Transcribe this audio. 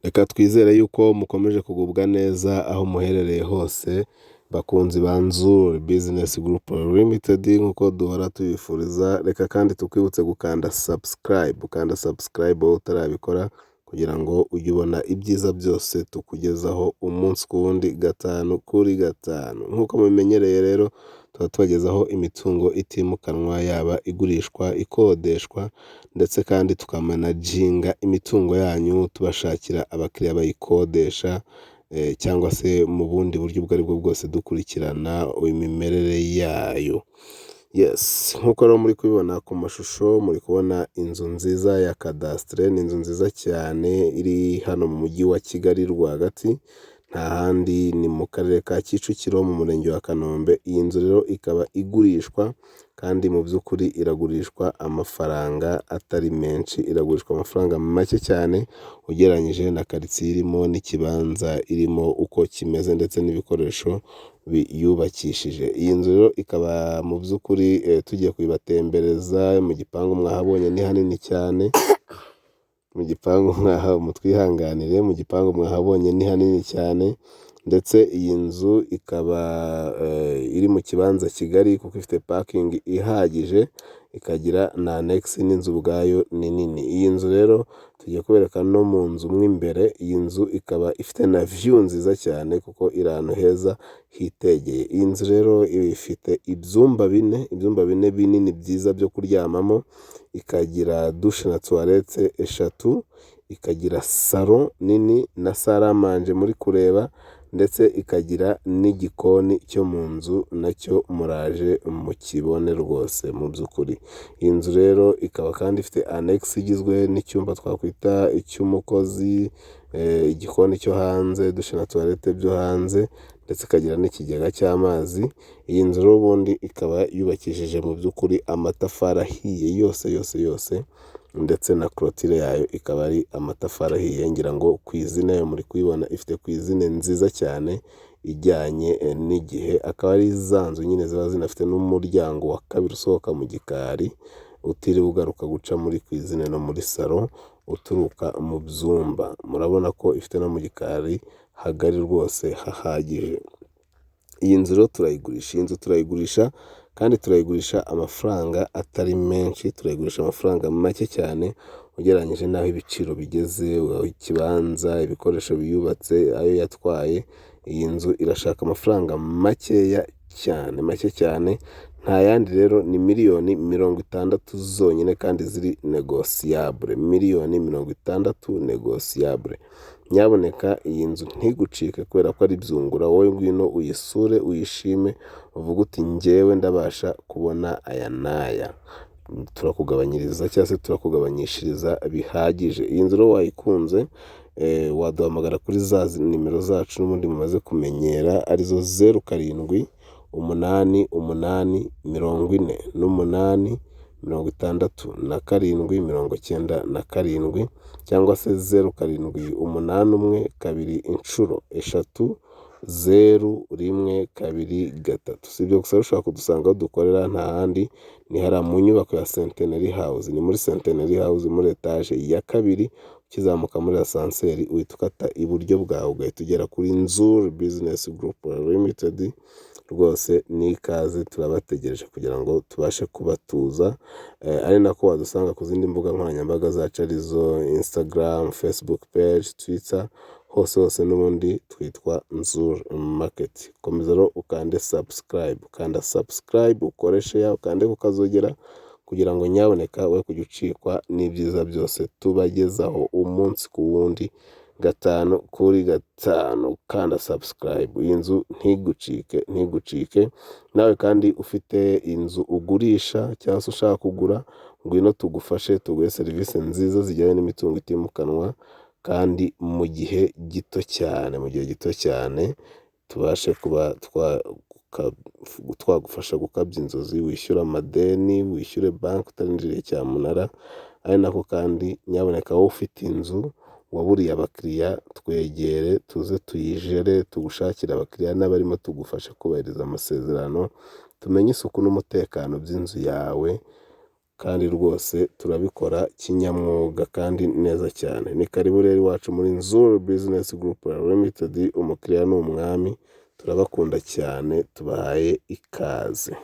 Reka twizere yuko mukomeje kugubwa neza aho muherereye hose, bakunzi ba Nzuri Business Group Limited nk'uko duhora tubifuriza, reka kandi tukwibutse gukanda subscribe, ukanda subscribe wowe utarabikora kugira ngo ujye ubona ibyiza byose tukugezaho umunsi ku wundi, gatanu kuri gatanu. Nk'uko mubimenyereye rero, tuba tubagezaho imitungo itimukanwa, yaba igurishwa, ikodeshwa, ndetse kandi tukamanaginga imitungo yanyu tubashakira abakiriya bayikodesha, cyangwa se mu bundi buryo ubwo aribwo bwose dukurikirana imimerere yayo. Yes, nk'uko rero muri kubibona ku mashusho, muri kubona inzu nziza ya kadasitire. Ni inzu nziza cyane iri hano mu mujyi wa Kigali rwagati, nta handi ni mu karere ka Kicukiro mu murenge wa Kanombe. Iyi nzu rero ikaba igurishwa kandi mu by'ukuri iragurishwa amafaranga atari menshi, iragurishwa amafaranga make cyane ugereranyije na karitsiye irimo n'ikibanza irimo uko kimeze ndetse n'ibikoresho biyubakishije. Iyi nzu rero ikaba mu by'ukuri tugiye kuyibatembereza mu gipangu, mwahabonye ni hanini cyane. Mu gipangu mutwihanganire, mu gipangu mwahabonye ni hanini cyane, ndetse iyi nzu ikaba iri mu kibanza kigari kuko ifite parking ihagije, ikagira na annex n'inzu ubwayo ni nini. Iyi nzu rero tugiye kubereka no mu nzu mo imbere. Iyi nzu ikaba ifite na view nziza cyane kuko iri ahantu heza hitegeye. Iyi nzu rero ifite ibyumba bine binini byiza byo kuryamamo, ikagira douche na toilette eshatu, ikagira salon nini na salle à manger muri kureba, ndetse ikagira n'igikoni cyo mu nzu nacyo muraje mukibone rwose mu by'ukuri. Iyi nzu rero ikaba kandi ifite annex igizwe n'icyumba twakwita icy'umukozi, igikoni cyo hanze, douche na toilette byo hanze, ndetse ikagira n'ikigega cy'amazi. Iyi nzu rero ubundi ikaba yubakishije mu by'ukuri amatafari ahiye yose, ndetse na clôture yayo ikaba ari amatafari ahiye. Ngira ngo cuisine yo muri kuyibona ifite cuisine nziza cyane ijyanye n'igihe. Akaba ari za nzu nyine ziba zinafite n'umuryango wa kabiri usohoka mu gikari, utiriwe ugaruka guca muri cuisine no muri salon, uturuka mu byumba. Murabona ko ifite no mu gikari hagari rwose hahagije. Iyi nzu rero turayigurisha, iyi nzu turayigurisha kandi turayigurisha amafaranga atari menshi, turayigurisha amafaranga make cyane ugereranyije n'aho ibiciro bigeze, aho ikibanza, ibikoresho biyubatse, ayo yatwaye. Iyi nzu irashaka amafaranga makeya cyane, make cyane. Nta yandi rero, ni miliyoni 60 zonyine kandi ziri negosiyabule. Miliyoni 60 negosiyabule. Nyaboneka iyi nzu ntigucike kubera ko ari byungura. Wowe ngwino uyisure, uyishime, uvuga uti njyewe ndabasha kubona aya n'aya. Turakugabanyiriza cyangwa se turakugabanyishiriza bihagije. Iyi nzu rero wayikunze, waduhamagara kuri za nimero zacu n'ubundi mumaze kumenyera, arizo 07 88 48 67 97 cyangwa se 0781 2 inshuro 3 0123. Si ibyo gusa, ushobora kudusanga aho dukorera nta handi, ni hariya mu nyubako ya Centenary House. Ni muri Centenary House muri etaje ya kabiri, ukizamuka muri asanseri uhita ukata iburyo bwawe ugahita ugera kuri Nzuri Business Group Limited. Rwose ni ikaze, turabategereje kugira ngo tubashe kubatuza. Ari nako wadusanga ku zindi mbuga nkoranyambaga zacu arizo Instagram, Facebook page, Twitter, hose n'ubundi twitwa Nzuri Market. Komeza rero ukande subscribe, ukanda subscribe, ukore share, ukande kukazogera kugira ngo nyaboneka we kujya ucikwa n'ibyiza byose tubagezaho umunsi ku wundi, gatanu kuri gatanu. Kanda subscribe, iyi nzu ntigucike. Nawe kandi ufite inzu ugurisha cyangwa se ushaka kugura, ngwino tugufashe, tuguhe serivisi nziza zijyanye n'imitungo itimukanwa, kandi mu gihe gito cyane, tubashe kuba twagufasha gukabya inzozi, wishyura amadeni, wishyure banki utarindiriye cyamunara. Ari nako kandi nyaboneka wowe ufite inzu waburiye abakiriya, twegere tuze tuyijere, tugushakira abakiriya n'abarimo tugufasha kubahiriza amasezerano, tumenye isuku n'umutekano by'inzu yawe, kandi rwose turabikora kinyamwuga kandi neza cyane. Ni karibu rero iwacu muri Nzuri Business Group Limited, umukiriya ni umwami, turabakunda cyane, tubahaye ikaze.